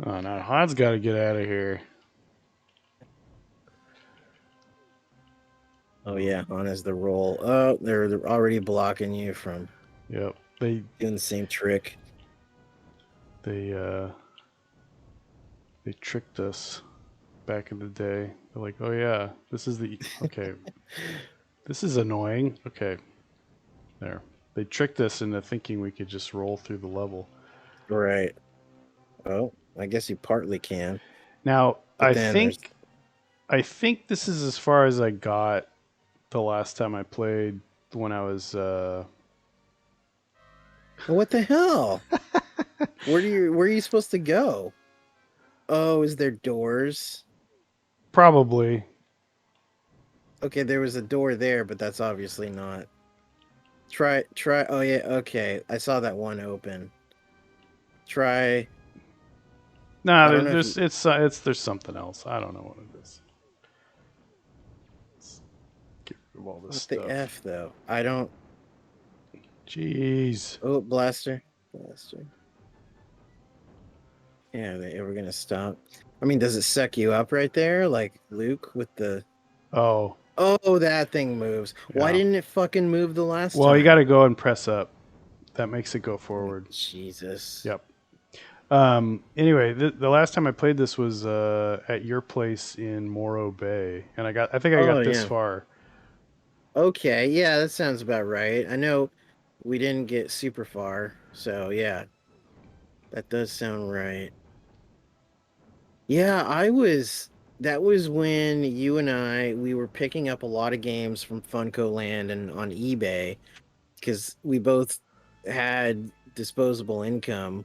Oh no, Han's got to get out of here. Oh yeah, on as the roll. Oh, they're already blocking you from Yep. They doing the same trick. they uh they tricked us back in the day. They're like, oh yeah, this is the okay. This is annoying. Okay, there. They tricked us into thinking we could just roll through the level. Right. Oh, I guess you partly can, Now, but then there's I think this is as far as I got the last time I played when I was what the hell? Where are you supposed to go? Oh, is there doors? probably. Okay, there was a door there, but that's obviously not. Try. Oh yeah, okay. I saw that one open. Try. Nah, I don't know if you. it's there's something else. I don't know what it is. Let's get rid of all this What the stuff. f though? I don't. Jeez. Oh, blaster. Yeah, are they ever gonna stop? I mean, does it suck you up right there, like Luke with the? Oh, Oh, that thing moves. Why yeah. didn't it fucking move the last Well, you got time? to go and press up. That makes it go forward. Jesus. Yep. Anyway, the last time I played this was at your place in Morro Bay, and I think I Oh got this yeah. far. Okay, yeah, that sounds about right. I know we didn't get super far, so yeah, that does sound right. Yeah, I was that was when you and we were picking up a lot of games from Funko Land and on eBay because we both had disposable income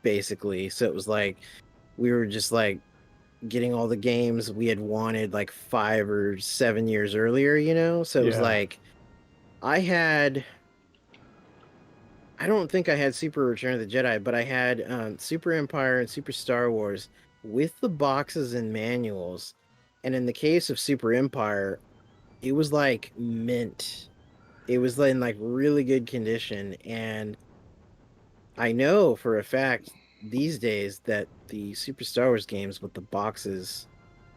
basically. So it was like we were just like getting all the games we had wanted like 5 or 7 years earlier, you know? So it was Yeah. like I had I don't think I had Super Return of the Jedi, but I had Super Empire and Super Star Wars with the boxes and manuals. And in the case of Super Empire, it was like mint. It was in like really good condition. And I know for a fact these days that the Super Star Wars games with the boxes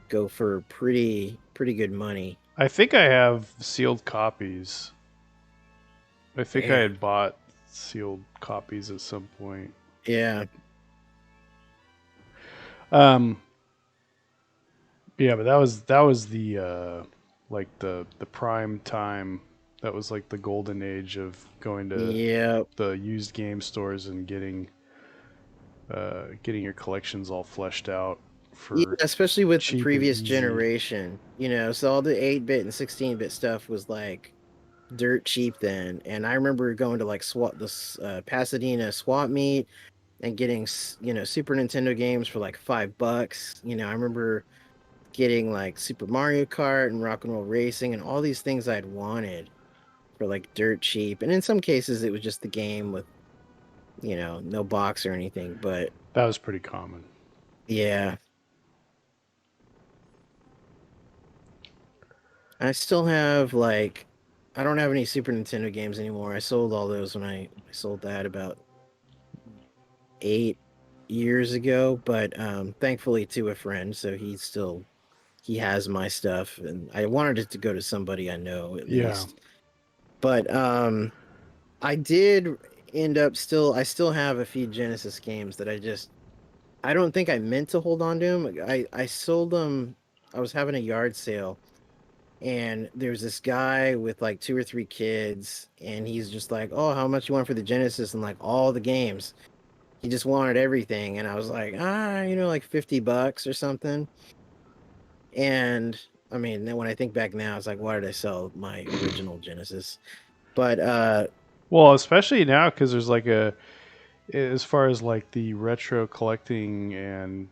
go for pretty good money. I think I have sealed copies. I think I Damn. had bought sealed copies at some point. Yeah. Um, yeah, but that was the like the prime time. That was like the golden age of going to Yeah. the used game stores and getting your collections all fleshed out Yeah, for especially with the cheap and previous easy. generation, so all the 8-bit and 16-bit stuff was like dirt cheap then. And I remember going to like Pasadena swap meet and getting, Super Nintendo games for like $5. I remember getting like Super Mario Kart and Rock and Roll Racing and all these things I'd wanted for like dirt cheap. And in some cases, it was just the game with, no box or anything. But That was pretty common. yeah, I still have like I don't have any Super Nintendo games anymore. I sold all those when I sold that about 8 years ago, but thankfully to a friend, so he has my stuff, and I wanted it to go to somebody I know at Yeah. least. But I did end up I still have a few Genesis games that I don't think I meant to hold on to them. I sold them. I was having a yard sale and there's this guy with like two or three kids and he's just like, oh, how much you want for the Genesis and like all the games. He just wanted everything and I was like, like $50 or something. And I mean, then when I think back now, it's like, why did I sell my original Genesis? But Well, especially now because there's like as far as like the retro collecting and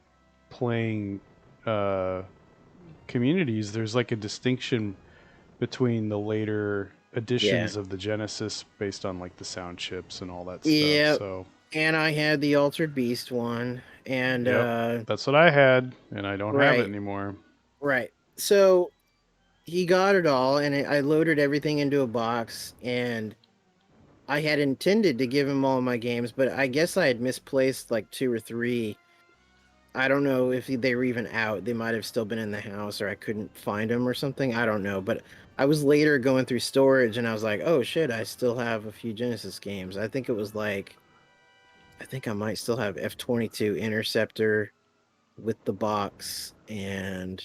playing uh, communities, there's like a distinction between the later yeah. editions of the Genesis based on like the sound chips and all that stuff. Yeah, So, and I had the Altered Beast one and yep, that's what I had, and I don't have it right, anymore. right. So he got it all and I loaded everything into a box and I had intended to give him all my games, but I guess I had misplaced like two or three I don't know if they were even out. They might have still been in the house, or I couldn't find them or something. I don't know. But I was later going through storage, and I was like, "Oh shit, I still have a few Genesis games." I think it was like, I think I might still have F-22 Interceptor with the box, and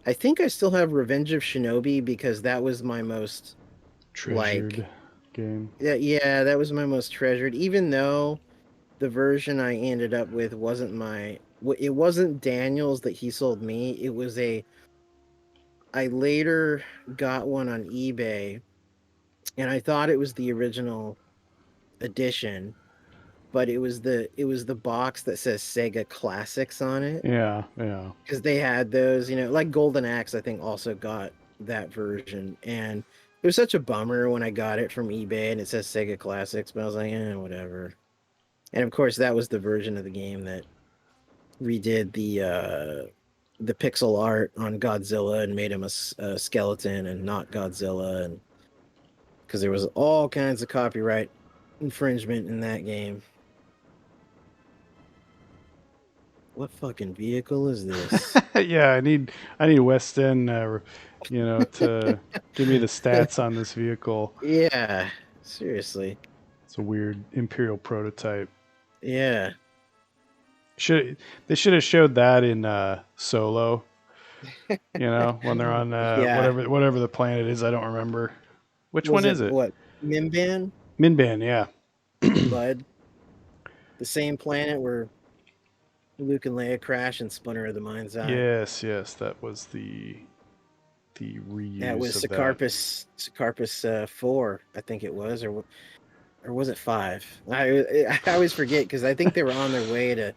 I think I still have Revenge of Shinobi because that was my most like, Treasured game. yeah, that was my most treasured. Even though the version I ended up with wasn't it wasn't Daniel's that he sold me. It was I later got one on eBay, and I thought it was the original edition, but it was the box that says Sega Classics on it, Yeah, yeah. because they had those, like Golden Axe, I think also got that version. And it was such a bummer when I got it from eBay and it says Sega Classics, but I was like, whatever. And of course, that was the version of the game that redid the pixel art on Godzilla and made him a skeleton and not Godzilla, and because there was all kinds of copyright infringement in that game. What fucking vehicle is this? Yeah, I need West End, to give me the stats on this vehicle. Yeah, seriously. It's a weird Imperial prototype. Yeah. Should They should have showed that in Solo. When they're on Yeah. whatever the planet is. I don't remember which one Was is it it. what? Mimban? Minban, yeah. Bud? The same planet where Luke and Leia crash and Splinter of the Mind's Eye. Yes, yes, that was the That was reuse of that. Scarpus 4, I think it was, or was it 5? I always forget because I think they were on their way to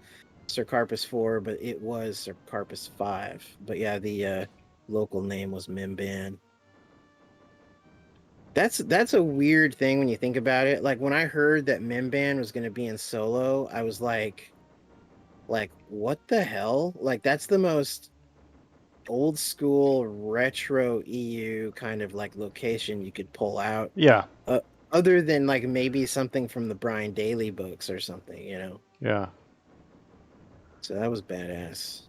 Sir Carpus 4, but it was Sir Carpus 5. But yeah, the local name was Mimban. That's a weird thing when you think about it. Like when I heard that Mimban was going to be in Solo, I was like what the hell? Like that's the most old school retro EU kind of like location you could pull out. Yeah, Uh, Other than like maybe something from the Brian Daly books or something. yeah, So that was badass.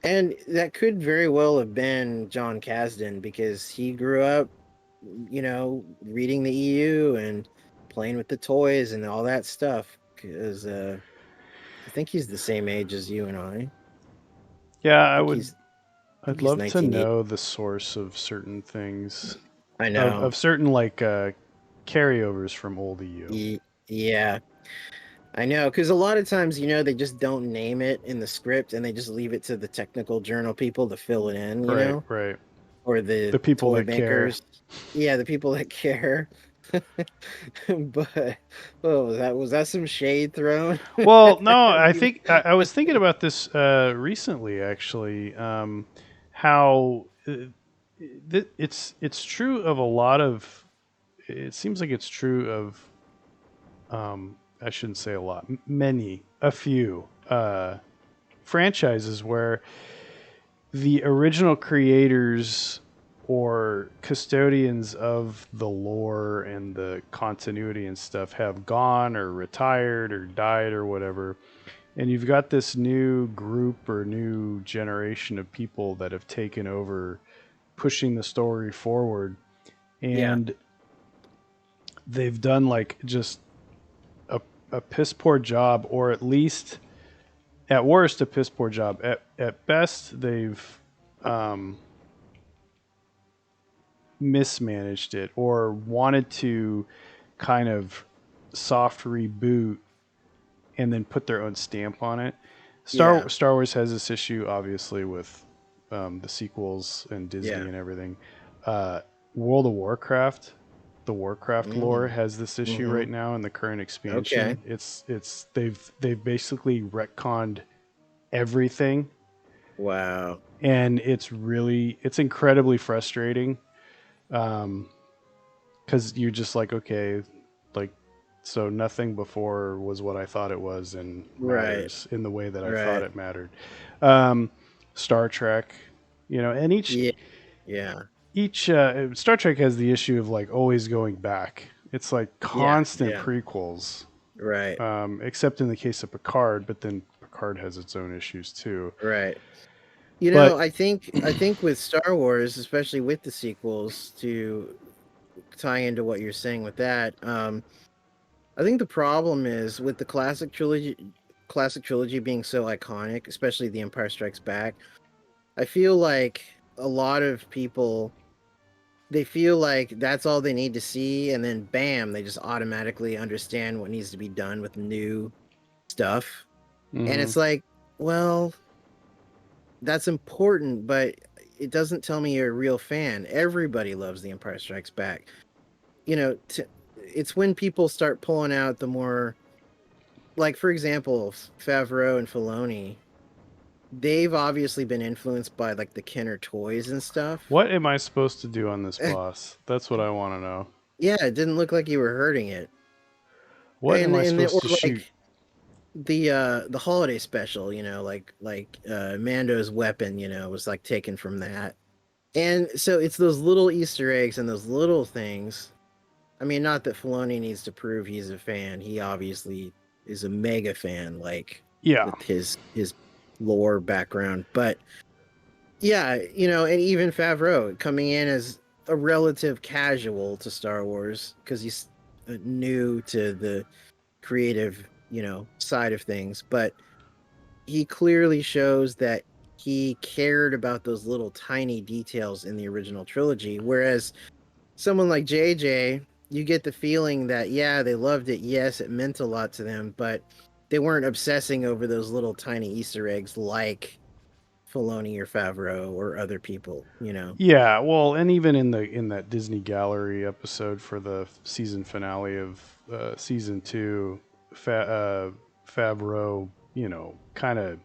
And that could very well have been John Kasdan because he grew up, reading the EU and playing with the toys and all that stuff. Because I think he's the same age as you and I. yeah. I think he's I think I'd he's love to 1980. know the source of certain things, I of know. certain like carryovers from old EU. Yeah, I know. Because a lot of times, they just don't name it in the script and they just leave it to the technical journal people to fill it in, Right, right. or the The people toy that care. makers. Yeah, the people that care. But oh, was that some shade thrown? Well, no, I think I was thinking about this recently, actually. How it's true of a lot of. It seems like it's true of. I shouldn't say a lot. A few franchises where the original creators or custodians of the lore and the continuity and stuff have gone or retired or died or whatever, and you've got this new group or new generation of people that have taken over pushing the story forward, Yeah, and they've done like just a, a piss poor job, or at least at worst a piss poor job. At best they've um, mismanaged it or wanted to kind of soft reboot and then put their own stamp on it. yeah, Star Wars has this issue, obviously, with the sequels and Disney yeah. and everything. Uh, World of Warcraft, the Warcraft lore Mm, has this issue mm-hmm. right now in the current Okay. expansion. They've basically retconned everything, Wow. and it's incredibly frustrating. Um, because you're just like, okay, like, so nothing before was what I thought it was and Right. matters in the way that I thought Right. it mattered. um, Star Trek, and Yeah. Yeah. each Star Trek has the issue of like always going back. It's like Yeah. constant Yeah. prequels, Right. except in the case of Picard, but then card has its own issues too. Right. You know, But I think with Star Wars, especially with the sequels, to tie into what you're saying with that, I think the problem is with the classic trilogy being so iconic, especially The Empire Strikes Back. I feel like a lot of people they feel like that's all they need to see, and then bam, they just automatically understand what needs to be done with new stuff. And mhm. it's like, well, that's important, but it doesn't tell me you're a real fan. Everybody loves The Empire Strikes Back. You know, it's when people start pulling out the more, like, for example, Favreau and Filoni. They've obviously been influenced by like the Kenner toys and stuff. What am I supposed to do on this boss? That's what I want to know. Yeah, it didn't look like you were hurting it. What am I Or supposed to shoot? like the holiday special, Mando's weapon, was like taken from that. And so it's those little Easter eggs and those little things. I mean, not that Filoni needs to prove he's a fan. He obviously is a mega fan, like Yeah. with his lore background. But yeah, and even Favreau coming in as a relative casual to Star Wars because he's new to the creative, side of things, but he clearly shows that he cared about those little tiny details in the original trilogy, whereas someone like JJ, you get the feeling that yeah, they loved it, yes, it meant a lot to them, but they weren't obsessing over those little tiny Easter eggs like Filoni or Favreau or other people. Yeah, well, and even in that Disney Gallery episode for the season finale of season 2, Favreau, kind of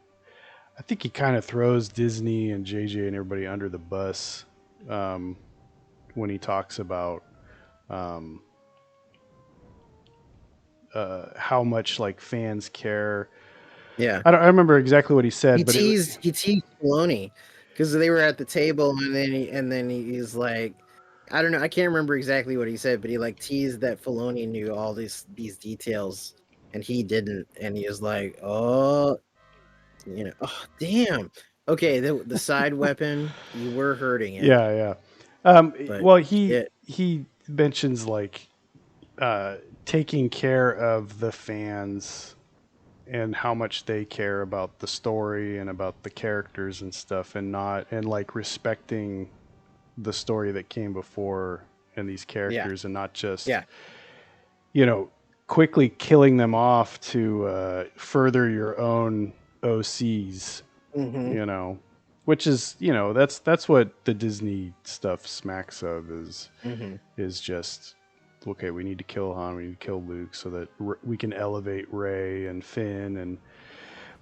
I think he kind of throws Disney and JJ and everybody under the bus um, when he talks about um, how much like fans care. Yeah. I remember exactly what he said, He but teased Filoni because they were at the table, and then he's like, I don't know, I can't remember exactly what he said, but he like teased that Filoni knew all these details and he didn't, and he was like, oh, oh damn. Okay, the side weapon, you were hurting it, yeah, yeah. but Well, shit. he mentions like uh, taking care of the fans and how much they care about the story and about the characters and stuff, and not and like respecting the story that came before and these Yeah, characters, and not just yeah. you know quickly killing them off to further your own OCs. Mm-hmm. You know, which is that's what the Disney stuff smacks of Mm-hmm. is just okay. We need to kill Han. We need to kill Luke so that we can elevate Rey and Finn, and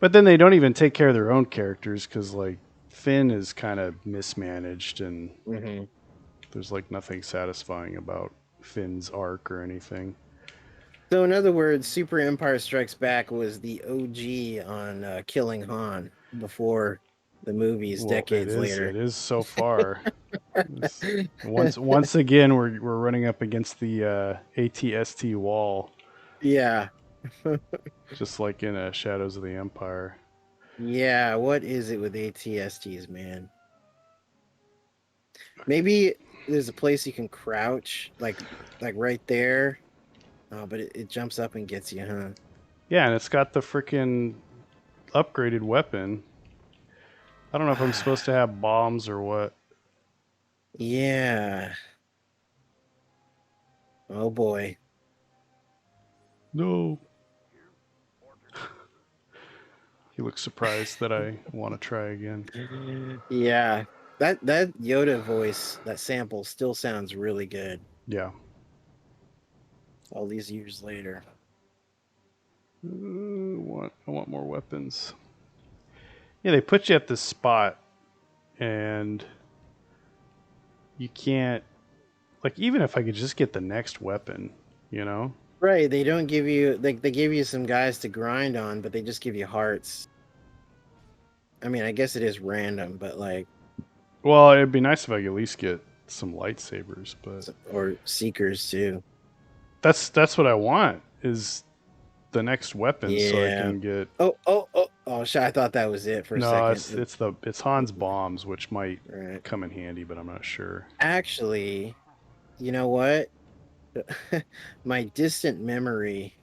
but then they don't even take care of their own characters because like Finn is kind of mismanaged and Mm-hmm. there's like nothing satisfying about Finn's arc or anything. So in other words, Super Empire Strikes Back was the OG on killing Han before the movies Well, it decades is. later. It is so far. Once again, we're running up against the ATST wall, Yeah. just like in Shadows of the Empire. Yeah, what is it with ATSTs, man? Maybe there's a place you can crouch, like right there. Oh, but it jumps up and gets you, huh? Yeah, and it's got the freaking upgraded weapon. I don't know if I'm supposed to have bombs or what. Yeah. Oh boy. No. He looks surprised that I want to try again. Yeah. That Yoda voice, that sample still sounds really good Yeah. all these years later. I want more weapons. Yeah, they put you at this spot, and you can't like even if I could just get the next weapon, you know. Right, they don't give you they give you some guys to grind on, but they just give you hearts. I mean, I guess it is random, but like Well, it'd be nice if I could at least get some lightsabers, but or seekers too. that's what I want is the next weapon so I Yeah. can get. Oh, shit. I thought that was it for a No, second. it's Han's bombs, which might Right. come in handy, but I'm not sure. Actually, you know what? My distant memory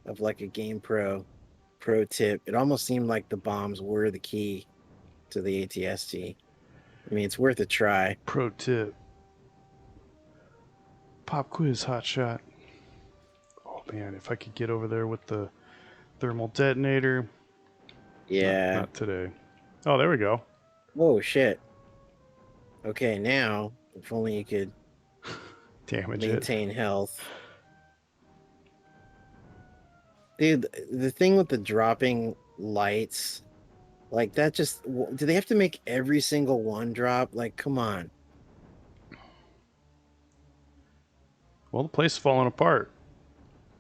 of like a pro tip, it almost seemed like the bombs were the key to the ATST. I mean, it's worth a try. Pro tip: pop quiz, hot shot. Oh man, if I could get over there with the thermal detonator. Not Yeah. not today. Oh, there we go. Whoa, shit. Okay, now, if only you could Damage it. maintain health. Dude, the thing with the dropping lights, like that just, do they have to make every single one drop? Like, come on. Well, the place is falling apart.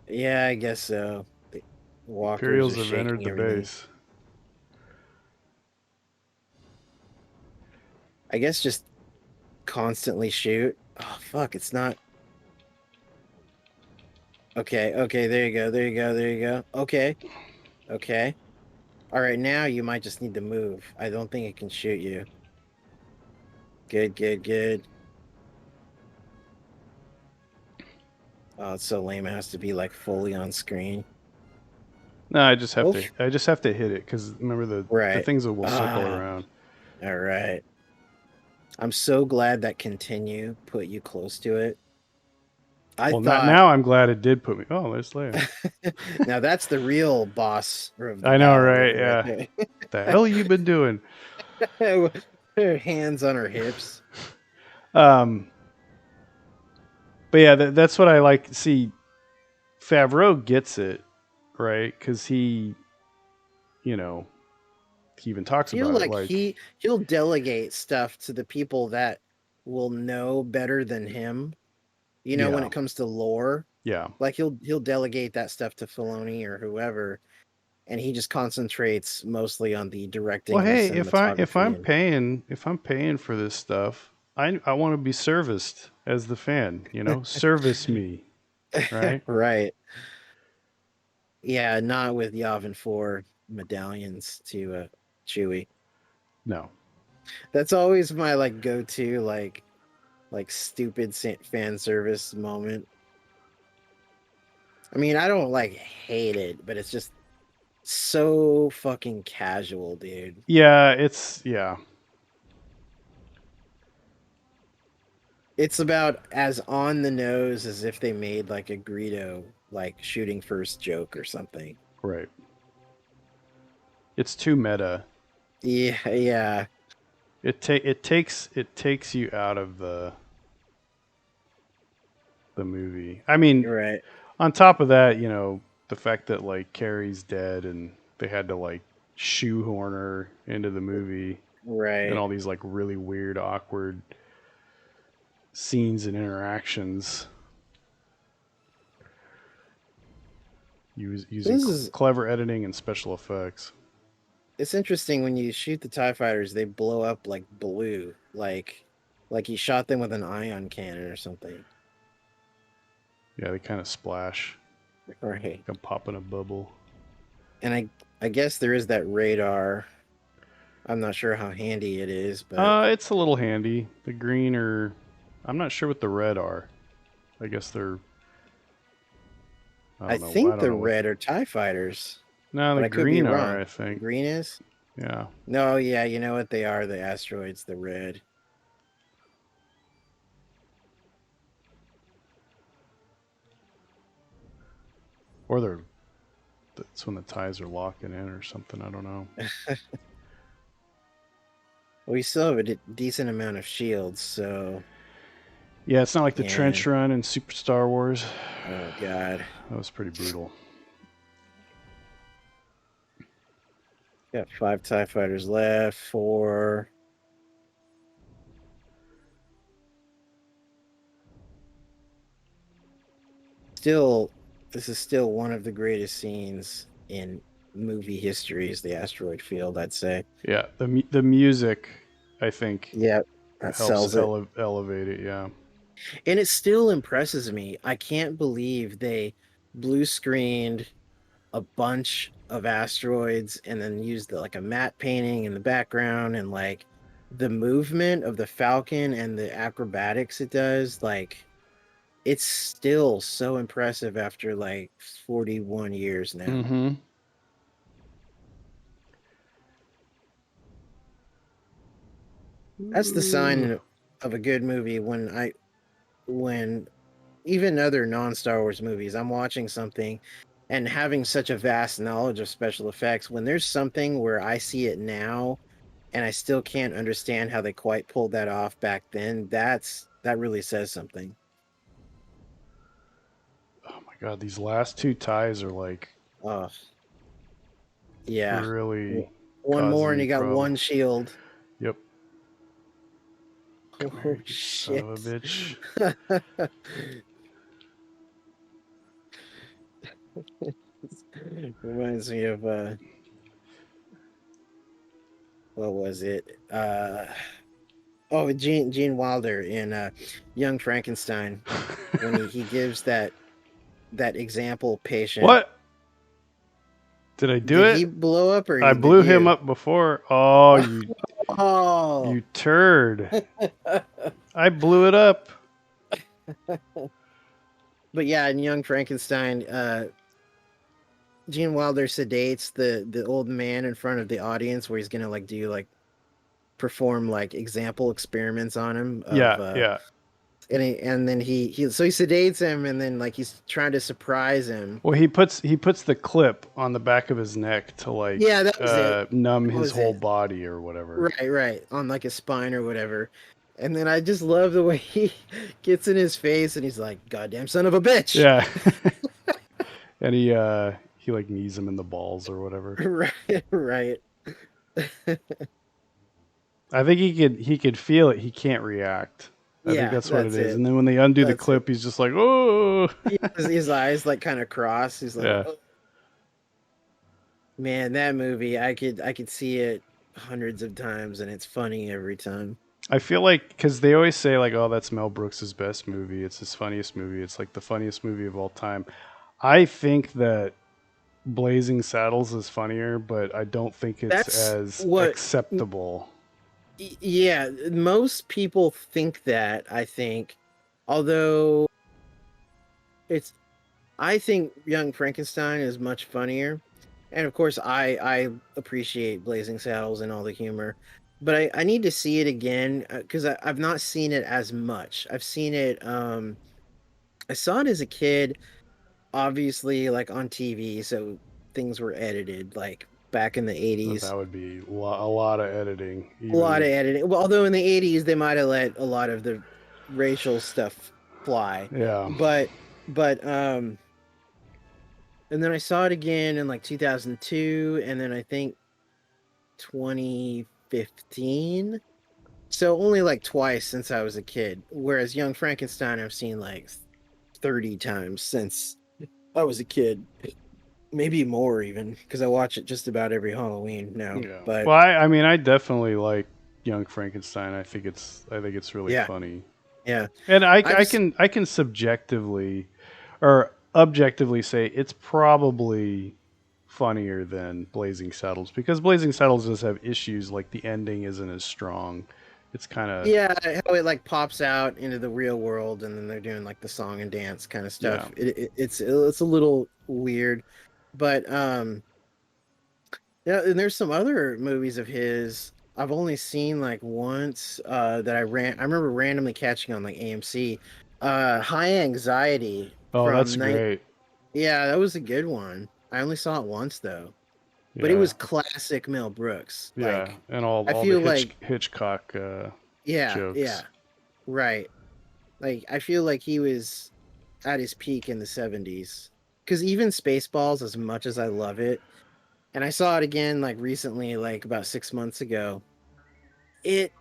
Yeah, I guess so. The walkers are Imperials have entered shaking the everything. base. I guess just constantly shoot. Oh, fuck, it's not. Okay, there you go, there you go, there you go. Okay. All right, now you might just need to move. I don't think it can shoot you. Good. Oh, it's so lame. It has to be like fully on screen. No, I just have Oh, to. I just have to hit it because remember the right. things that will circle Ah, around. all right. I'm so glad that continue put you close to it. I Well, not thought now. I'm glad it did put me. Oh, there's Leia. now that's the real boss of the I know, battle right? river right Yeah. there. The hell you been doing? Her hands on her hips. Um, but yeah, that's what I like. See, Favreau gets it right because you know, he even I talks feel about it. like Like, he'll delegate stuff to the people that will know better than him. You know, when yeah, it comes to lore, yeah. like he'll delegate that stuff to Filoni or whoever, and he just concentrates mostly on the Well, directing and the hey, if cinematography. And I'm paying for this stuff, I want to be serviced as the fan. You know, service me, right? right, yeah, not with Yavin 4 medallions to Chewie. No. That's always my like go-to like stupid fan service moment. I mean, I don't like hate it, but it's just so fucking casual, dude. Yeah, It's about as on the nose as if they made like a Greedo like shooting first joke or something. right. It's too meta. Yeah, It takes you out of the movie. I mean, you're right. on top of that, the fact that like Carrie's dead and they had to like shoehorn her into the movie and Right. all these like really weird, awkward scenes and interactions using This is clever editing and special effects. it's interesting when you shoot the TIE fighters, they blow up like blue, like you shot them with an ion cannon or something. Yeah, they kind of splash, Right. like pop in a bubble. And I guess there is that radar. I'm not sure how handy it is, but It's a little handy. The green are, I'm not sure what the red are. I guess they're, I I don't know. I think don't the know what. red are TIE fighters, No, but the I could be green are, wrong. I The think. green is? Yeah. No, yeah, you know what they are, the asteroids, the red. Or that's when the ties are locking in or something. I don't know. We still have a decent amount of shields, so Yeah, it's not like the trench and run in Super Star Wars. oh god. That was pretty brutal. Got 5 TIE fighters left, 4. Still, this is still one of the greatest scenes in movie history is the asteroid field, I'd say. Yeah, the music, I think, Yeah, that helps sells it. elevate it. Yeah. And it still impresses me. I can't believe they blue screened a bunch of asteroids and then used like a matte painting in the background, and like the movement of the Falcon and the acrobatics it does, like it's still so impressive after like 41 years now. Mm-hmm. That's the Ooh. sign of a good movie when even other non-Star Wars movies, I'm watching something and having such a vast knowledge of special effects, when there's something where I see it now and I still can't understand how they quite pulled that off back then, that really says something. Oh my god, these last two ties are like Oh, yeah. really One more causing and me you got problem. one shield. Yep. Come Oh here, you son of a shit. bitch. Reminds me of what was it? Oh, Gene Wilder in Young Frankenstein, when he gives that example patient. What? Did I do Did he it? blow up or I did blew him you? up before. Oh, you Oh. turd. I blew it up. But yeah, in Young Frankenstein, Gene Wilder sedates the old man in front of the audience, where he's gonna like do like perform like example experiments on him Yeah, of yeah. and then he so he sedates him, and then like he's trying to surprise him. Well, he puts the clip on the back of his neck to like Yeah, that was it. numb That his was whole it. body or whatever. Right, right. On like a spine or whatever. And then I just love the way he gets in his face and he's like, "Goddamn son of a bitch." Yeah. And he like knees him in the balls or whatever. Right, right. I think he could feel it. He can't react. I think Yeah, that's what it that's is. it. And then when they undo the That's it. clip, he's just like, "Oh." His eyes like kind of cross. He's like, Yeah. "Oh, man, that movie, I could see it hundreds of times and it's funny every time." I feel like because they always say like, "Oh, that's Mel Brooks' best movie. It's his funniest movie. It's like the funniest movie of all time." I think that Blazing Saddles is funnier, but I don't think it's That's as what acceptable. yeah, most people think that, I think. Although it's I think Young Frankenstein is much funnier. And of course I appreciate Blazing Saddles and all the humor. But I need to see it again because I've not seen it as much. I've seen it I saw it as a kid, obviously like on TV, so things were edited like back in the But that 80s. would be a lot of editing, A lot of even. editing. Well, although in the 80s they might have let a lot of the racial stuff fly. Yeah. But but and then I saw it again in like 2002 and then I think 2015. So only like twice since I was a kid. Whereas Young Frankenstein I've seen like 30 times since I was a kid. Maybe more even because I watch it just about every Halloween now. Yeah. But Well, I mean, I definitely like Young Frankenstein. I think it's really yeah, funny. yeah. And I, I've I can I can subjectively or objectively say it's probably funnier than Blazing Saddles because Blazing Saddles does have issues like the ending isn't as strong. It's kind of Yeah, how it like pops out into the real world, and then they're doing like the song and dance kind of yeah. stuff. It's a little weird, but yeah. And there's some other movies of his I've only seen like once. I remember randomly catching on like AMC. High Anxiety Oh, from that's night. great. Yeah, that was a good one. I only saw it once though, but it Yeah. was classic Mel Brooks. Yeah, Like and all I all the feel like Hitchcock yeah, yeah, jokes. right. Like I feel like he was at his peak in the 70s. Because even Spaceballs, as much as I love it, and I saw it again like recently, like about 6 months ago, it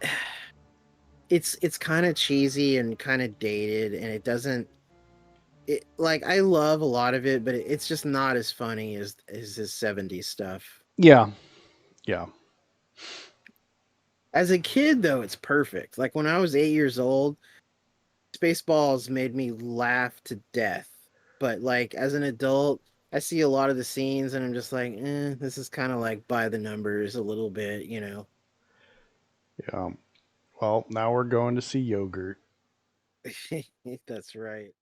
it's kind of cheesy and kind of dated, and it doesn't it like I love a lot of it, but it's just not as funny as his 70s stuff. Yeah. Yeah. As a kid though, it's perfect. Like when I was 8 years old, Spaceballs made me laugh to death. But like as an adult, I see a lot of the scenes and I'm just like, this is kind of like by the numbers a little bit, you know. Yeah. Well, now we're going to see yogurt. That's right.